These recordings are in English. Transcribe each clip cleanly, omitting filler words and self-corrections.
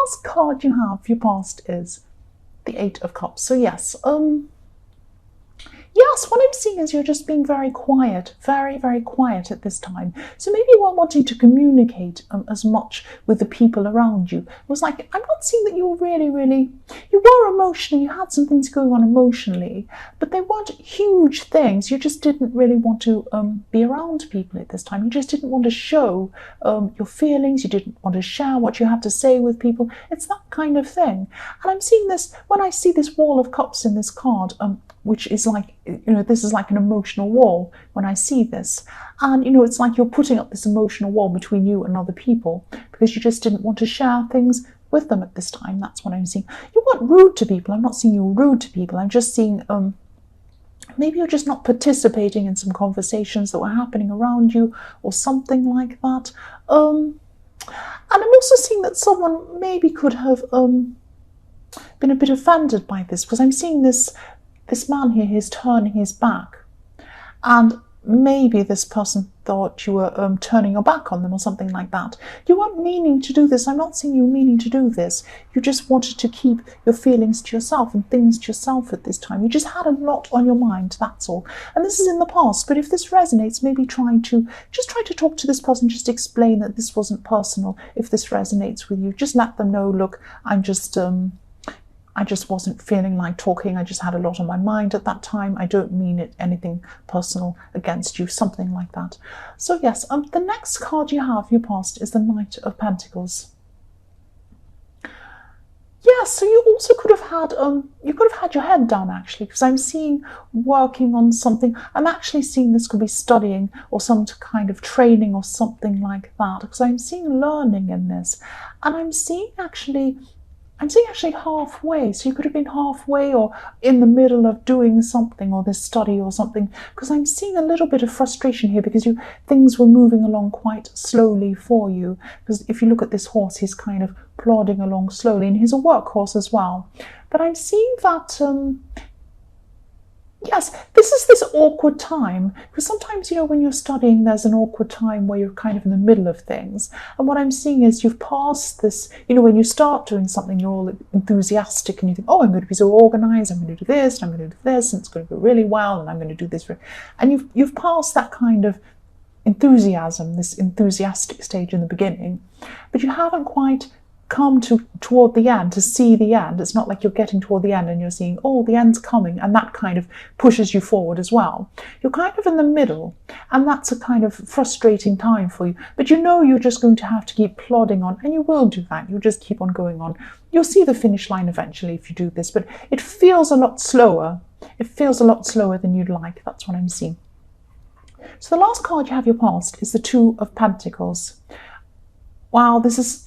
last card you have for your past is the Eight of Cups. So yes, yes, what I'm seeing is you're just being very quiet, very, very quiet at this time. So maybe you weren't wanting to communicate as much with the people around you. It was like, I'm not seeing that you were you were emotional, you had some things going on emotionally, but they weren't huge things. You just didn't really want to be around people at this time. You just didn't want to show your feelings. You didn't want to share what you had to say with people. It's that kind of thing. And I'm seeing this, when I see this Wall of Cups in this card, which is like, this is like an emotional wall when I see this. And, it's like you're putting up this emotional wall between you and other people because you just didn't want to share things with them at this time. That's what I'm seeing. You weren't rude to people. I'm not seeing you rude to people. I'm just seeing maybe you're just not participating in some conversations that were happening around you or something like that. And I'm also seeing that someone maybe could have been a bit offended by this, because I'm seeing this man here, he's turning his back, and maybe this person thought you were turning your back on them or something like that. You weren't meaning to do this. I'm not seeing you meaning to do this. You just wanted to keep your feelings to yourself and things to yourself at this time. You just had a lot on your mind, that's all. And this is in the past, but if this resonates, maybe try to talk to this person, just explain that this wasn't personal. If this resonates with you, just let them know, look, I just wasn't feeling like talking. I just had a lot on my mind at that time. I don't mean anything personal against you, something like that. So yes, the next card you have, your past, is the Knight of Pentacles. Yeah, so you also could have had your head down, actually, because I'm seeing working on something. I'm actually seeing this could be studying or some kind of training or something like that, because I'm seeing learning in this. And I'm seeing actually halfway. So you could have been halfway or in the middle of doing something or this study or something, because I'm seeing a little bit of frustration here because things were moving along quite slowly for you. Because if you look at this horse, he's kind of plodding along slowly, and he's a workhorse as well. But I'm seeing that yes, this is this awkward time, because sometimes, when you're studying, there's an awkward time where you're kind of in the middle of things. And what I'm seeing is you've passed this, when you start doing something, you're all enthusiastic and you think, oh, I'm going to be so organized, I'm going to do this, and I'm going to do this, and it's going to go really well, and I'm going to do this. And you've passed that kind of enthusiasm, this enthusiastic stage in the beginning, but you haven't quite come toward the end to see the end. It's not like you're getting toward the end and you're seeing, oh, the end's coming, and that kind of pushes you forward as well. You're kind of in the middle, and that's a kind of frustrating time for you. But you're just going to have to keep plodding on, and you will do that. You'll just keep on going on. You'll see the finish line eventually if you do this, but it feels a lot slower. It feels a lot slower than you'd like. That's what I'm seeing. So the last card you have, your past, is the Two of Pentacles. Wow,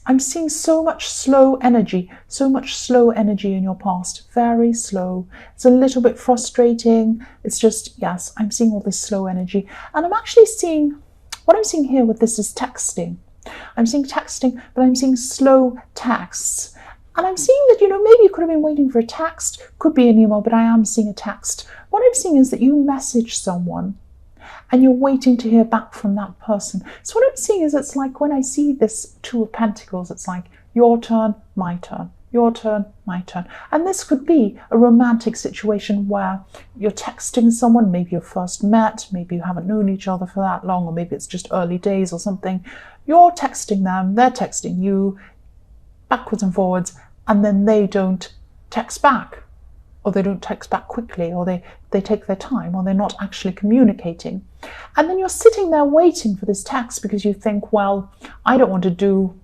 I'm seeing so much slow energy in your past, very slow. It's a little bit frustrating. It's just, yes, I'm seeing all this slow energy. And I'm actually seeing, what I'm seeing here with this is texting. I'm seeing texting, but I'm seeing slow texts. And I'm seeing that, maybe you could have been waiting for a text, could be an email, but I am seeing a text. What I'm seeing is that you message someone, and you're waiting to hear back from that person. So what I'm seeing is, it's like when I see this Two of Pentacles, it's like your turn, my turn, your turn, my turn. And this could be a romantic situation where you're texting someone, maybe you first met, maybe you haven't known each other for that long, or maybe it's just early days or something. You're texting them, they're texting you, backwards and forwards, and then they don't text back. Or they don't text back quickly, or they take their time, or they're not actually communicating. And then you're sitting there waiting for this text because you think, well, I don't want to do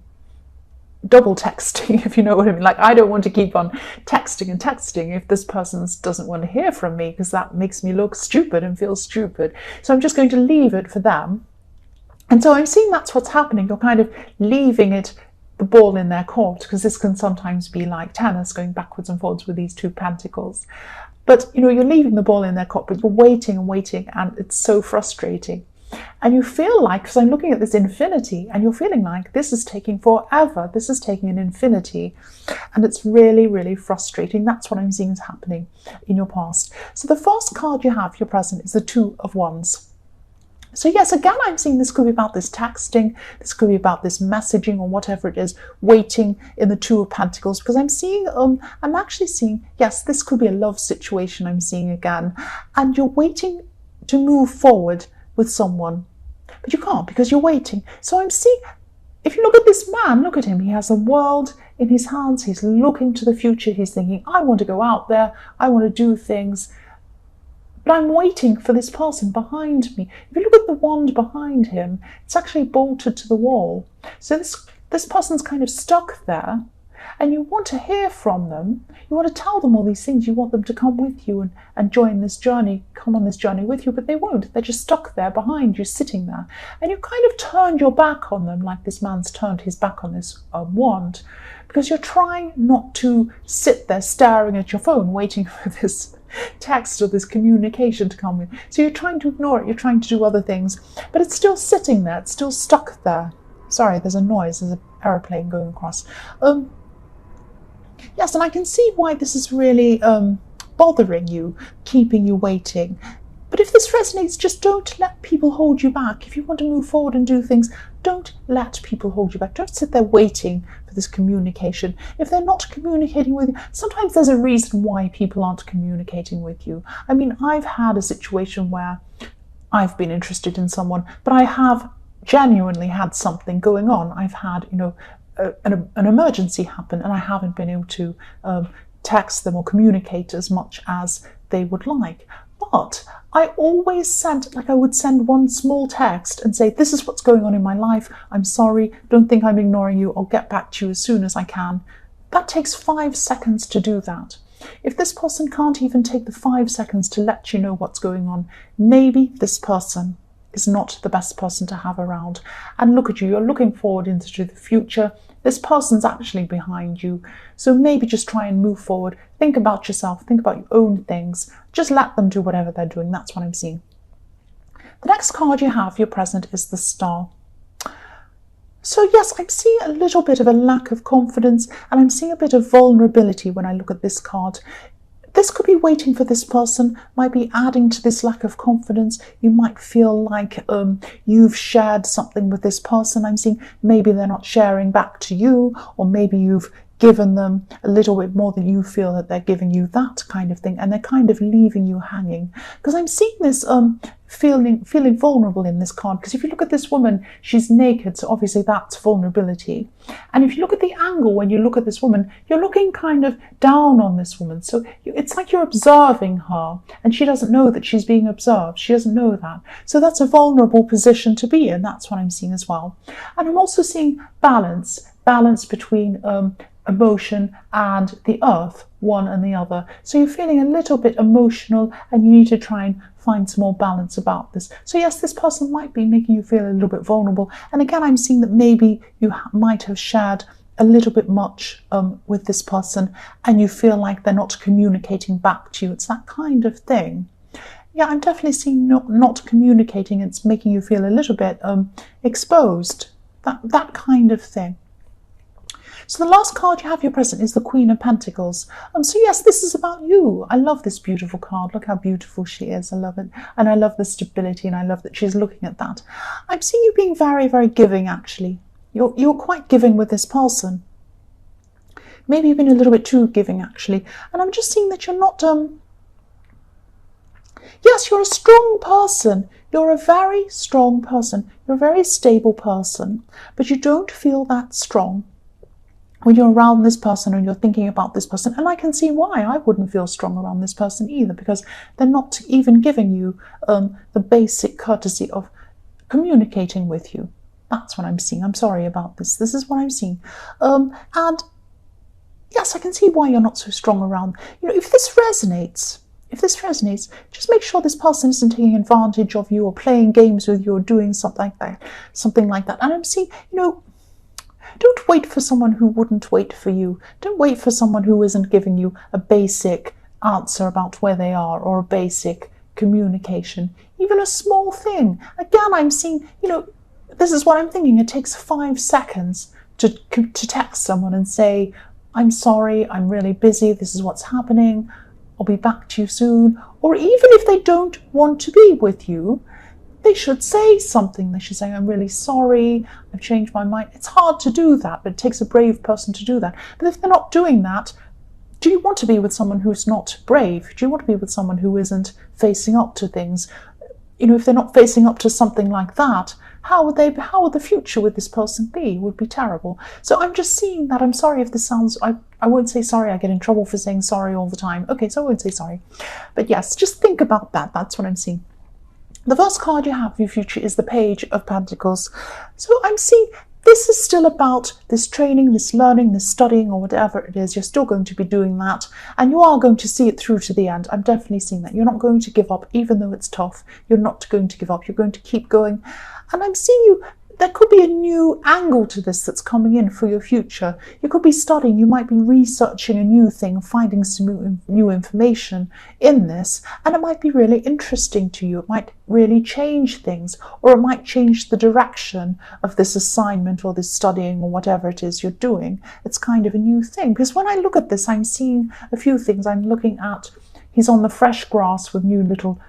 double texting, if you know what I mean. Like, I don't want to keep on texting and texting if this person doesn't want to hear from me, because that makes me look stupid and feel stupid. So I'm just going to leave it for them. And so I'm seeing that's what's happening. You're kind of leaving the ball in their court, because this can sometimes be like tennis, going backwards and forwards with these Two Pentacles. But you're leaving the ball in their court, but you're waiting and waiting, and it's so frustrating. And you feel like, because I'm looking at this infinity, and you're feeling like this is taking forever, this is taking an infinity, and it's really, really frustrating. That's what I'm seeing is happening in your past. So the first card you have, your present, is the Two of Wands. So yes, again, I'm seeing this could be about this texting, this could be about this messaging or whatever it is, waiting in the Two of Pentacles, because I'm seeing, I'm actually seeing, yes, this could be a love situation I'm seeing again, and you're waiting to move forward with someone, but you can't because you're waiting. So I'm seeing, if you look at this man, look at him, he has a world in his hands, he's looking to the future, he's thinking, I want to go out there, I want to do things, but I'm waiting for this person behind me. If you look at the wand behind him, it's actually bolted to the wall. So this person's kind of stuck there, and you want to hear from them. You want to tell them all these things. You want them to come with you and join this journey, come on this journey with you, but they won't. They're just stuck there behind you, sitting there. And you kind of turned your back on them, like this man's turned his back on this wand, because you're trying not to sit there staring at your phone, waiting for this text or this communication to come in. So you're trying to ignore it, you're trying to do other things, but it's still sitting there, it's still stuck there. Sorry, there's a noise, there's an aeroplane going across. Yes, and I can see why this is really bothering you, keeping you waiting. But if this resonates, just don't let people hold you back. If you want to move forward and do things, don't let people hold you back. Don't sit there waiting for this communication. If they're not communicating with you, sometimes there's a reason why people aren't communicating with you. I mean, I've had a situation where I've been interested in someone, but I have genuinely had something going on. I've had, an emergency happen, and I haven't been able to text them or communicate as much as they would like. But I always sent, like I would send one small text and say, this is what's going on in my life. I'm sorry. Don't think I'm ignoring you. I'll get back to you as soon as I can. That takes 5 seconds to do that. If this person can't even take the 5 seconds to let you know what's going on, maybe this person is not the best person to have around. And look at you, you're looking forward into the future. This person's actually behind you. So maybe just try and move forward. Think about yourself, think about your own things. Just let them do whatever they're doing. That's what I'm seeing. The next card you have, your present, is the Star. So yes, I'm seeing a little bit of a lack of confidence, and I'm seeing a bit of vulnerability when I look at this card. This could be waiting for this person, might be adding to this lack of confidence. You might feel like you've shared something with this person. I'm seeing maybe they're not sharing back to you, or maybe you've given them a little bit more than you feel that they're giving you, that kind of thing, and they're kind of leaving you hanging. Because I'm seeing this feeling vulnerable in this card, because if you look at this woman, she's naked, so obviously that's vulnerability. And if you look at the angle when you look at this woman, you're looking kind of down on this woman, so it's like you're observing her, and she doesn't know that she's being observed. She doesn't know that. So that's a vulnerable position to be in. That's what I'm seeing as well. And I'm also seeing balance between emotion and the earth, one and the other. So you're feeling a little bit emotional, and you need to try and find some more balance about this. So yes, this person might be making you feel a little bit vulnerable. And again, I'm seeing that maybe you might have shared a little bit much with this person, and you feel like they're not communicating back to you. It's that kind of thing. Yeah, I'm definitely seeing not communicating. It's making you feel a little bit exposed. That kind of thing. So the last card you have, your present, is the Queen of Pentacles. So yes, this is about you. I love this beautiful card. Look how beautiful she is. I love it. And I love the stability, and I love that she's looking at that. I'm seeing you being very, very giving, actually. You're quite giving with this person. Maybe you've been a little bit too giving, actually. And I'm just seeing that you're not... Yes, you're a strong person. You're a very strong person. You're a very stable person. But you don't feel that strong when you're around this person and you're thinking about this person. And I can see why I wouldn't feel strong around this person either, because they're not even giving you the basic courtesy of communicating with you. That's what I'm seeing. I'm sorry about this. This is what I'm seeing. And yes, I can see why you're not so strong around. If this resonates, just make sure this person isn't taking advantage of you or playing games with you or doing something like that. And I'm seeing, don't wait for someone who wouldn't wait for you. Don't wait for someone who isn't giving you a basic answer about where they are, or a basic communication, even a small thing. Again, I'm seeing, this is what I'm thinking. It takes 5 seconds to text someone and say, I'm sorry, I'm really busy, this is what's happening, I'll be back to you soon. Or even if they don't want to be with you, they should say something. They should say, I'm really sorry, I've changed my mind. It's hard to do that, but it takes a brave person to do that. But if they're not doing that, do you want to be with someone who's not brave? Do you want to be with someone who isn't facing up to things? If they're not facing up to something like that, how would the future with this person be? It would be terrible. So I'm just seeing that. I'm sorry if this sounds, I won't say sorry. I get in trouble for saying sorry all the time. Okay, so I won't say sorry. But yes, just think about that. That's what I'm seeing. The first card you have for your future is the Page of Pentacles. So I'm seeing this is still about this training, this learning, this studying, or whatever it is. You're still going to be doing that, and you are going to see it through to the end. I'm definitely seeing that. You're not going to give up, even though it's tough. You're not going to give up. You're going to keep going. And I'm seeing you, there could be a new angle to this that's coming in for your future. You could be studying, you might be researching a new thing, finding some new information in this, and it might be really interesting to you. It might really change things, or it might change the direction of this assignment or this studying or whatever it is you're doing. It's kind of a new thing, because when I look at this, I'm seeing a few things. I'm looking at, he's on the fresh grass with new little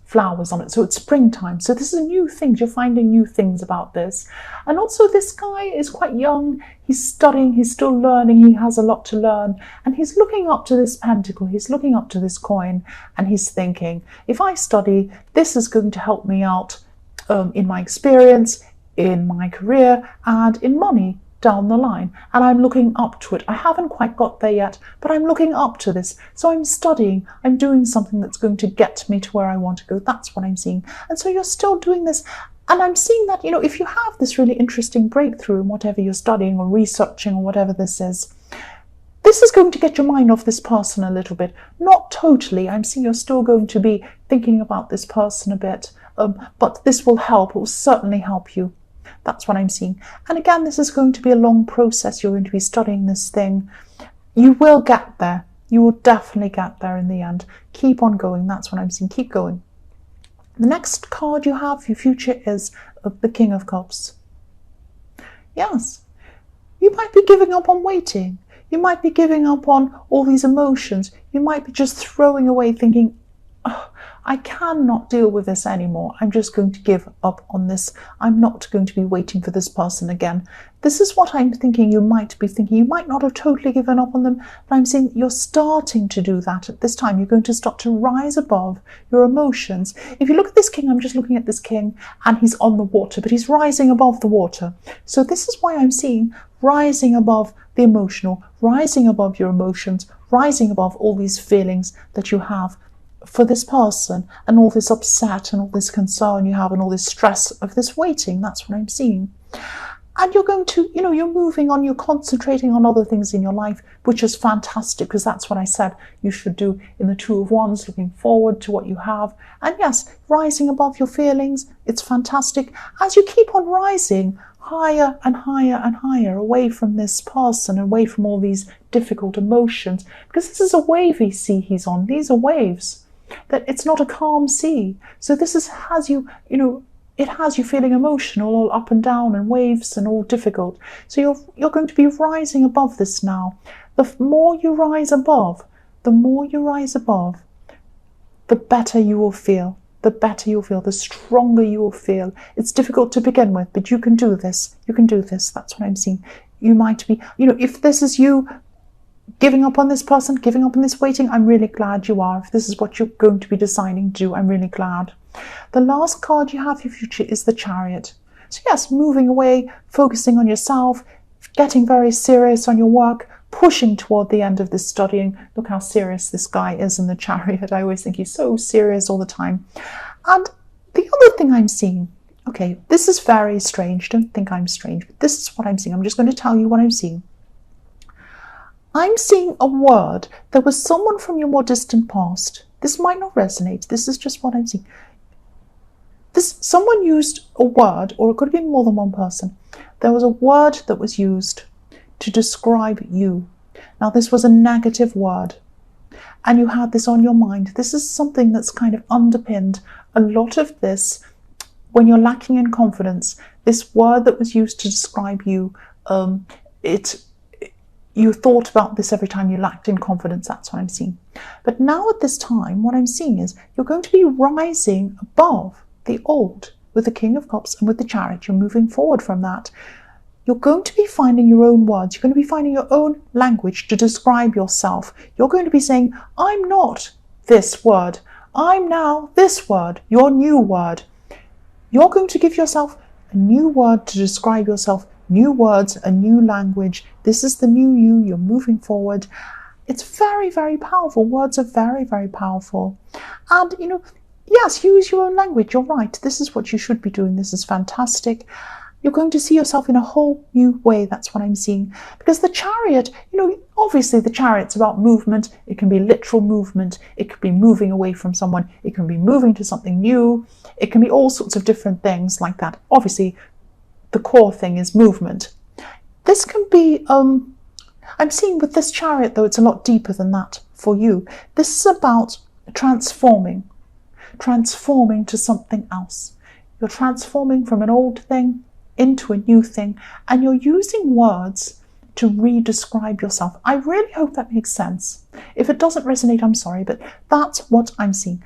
flowers on it, so it's springtime. So this is a new thing. You're finding new things about this. And also this guy is quite young. He's studying, he's still learning, he has a lot to learn, and he's looking up to this pentacle, he's looking up to this coin, and he's thinking, if I study, this is going to help me out in my experience, in my career, and in money down the line. And I'm looking up to it. I haven't quite got there yet, but I'm looking up to this. So I'm studying, I'm doing something that's going to get me to where I want to go. That's what I'm seeing. And so you're still doing this. And I'm seeing that, if you have this really interesting breakthrough in whatever you're studying or researching or whatever this is going to get your mind off this person a little bit. Not totally. I'm seeing you're still going to be thinking about this person a bit, but this will help. It will certainly help you. That's what I'm seeing. And again, this is going to be a long process. You're going to be studying this thing. You will get there. You will definitely get there in the end. Keep on going. That's what I'm seeing. Keep going. The next card you have for your future is the King of Cups. Yes. You might be giving up on waiting. You might be giving up on all these emotions. You might be just throwing away, thinking, oh, I cannot deal with this anymore. I'm just going to give up on this. I'm not going to be waiting for this person again. This is what I'm thinking you might be thinking. You might not have totally given up on them, but I'm saying you're starting to do that at this time. You're going to start to rise above your emotions. If you look at this king, I'm just looking at this king, and he's on the water, but he's rising above the water. So this is why I'm seeing rising above the emotional, rising above your emotions, rising above all these feelings that you have for this person, and all this upset and all this concern you have and all this stress of this waiting. That's what I'm seeing. And you're going to, you're moving on, you're concentrating on other things in your life, which is fantastic, because that's what I said you should do in the Two of Wands, looking forward to what you have. And yes, rising above your feelings, it's fantastic. As you keep on rising higher and higher and higher, away from this person, away from all these difficult emotions, because this is a wavy sea he's on. These are waves. That it's not a calm sea. So this has you, it has you feeling emotional, all up and down and waves and all difficult. So you're going to be rising above this now. The more you rise above, the better you will feel. The better you'll feel, the stronger you will feel. It's difficult to begin with, but you can do this. You can do this. That's what I'm seeing. You might be, if this is you giving up on this person, giving up on this waiting, I'm really glad you are. If this is what you're going to be deciding to do, I'm really glad. The last card you have for your future is the Chariot. So yes, moving away, focusing on yourself, getting very serious on your work, pushing toward the end of this studying. Look how serious this guy is in the Chariot. I always think he's so serious all the time. And the other thing I'm seeing, okay, this is very strange. Don't think I'm strange, but this is what I'm seeing. I'm just going to tell you what I'm seeing. I'm seeing a word. There was someone from your more distant past. This might not resonate. This is just what I'm seeing. Someone used a word, or it could have been more than one person. There was a word that was used to describe you. Now, this was a negative word, and you had this on your mind. This is something that's kind of underpinned a lot of this when you're lacking in confidence. This word that was used to describe you, you thought about this every time you lacked in confidence. That's what I'm seeing. But now at this time, what I'm seeing is you're going to be rising above the old, with the King of Cups and with the Chariot. You're moving forward from that. You're going to be finding your own words. You're going to be finding your own language to describe yourself. You're going to be saying, I'm not this word. I'm now this word, your new word. You're going to give yourself a new word to describe yourself, new words, a new language. This is the new you. You're moving forward. It's very, very powerful. Words are very, very powerful. And, yes, use your own language. You're right. This is what you should be doing. This is fantastic. You're going to see yourself in a whole new way. That's what I'm seeing. Because the Chariot, obviously the Chariot's about movement. It can be literal movement. It could be moving away from someone. It can be moving to something new. It can be all sorts of different things like that. Obviously, the core thing is movement. This can be, I'm seeing with this Chariot, though, it's a lot deeper than that for you. This is about transforming to something else. You're transforming from an old thing into a new thing, and you're using words to re-describe yourself. I really hope that makes sense. If it doesn't resonate, I'm sorry, but that's what I'm seeing.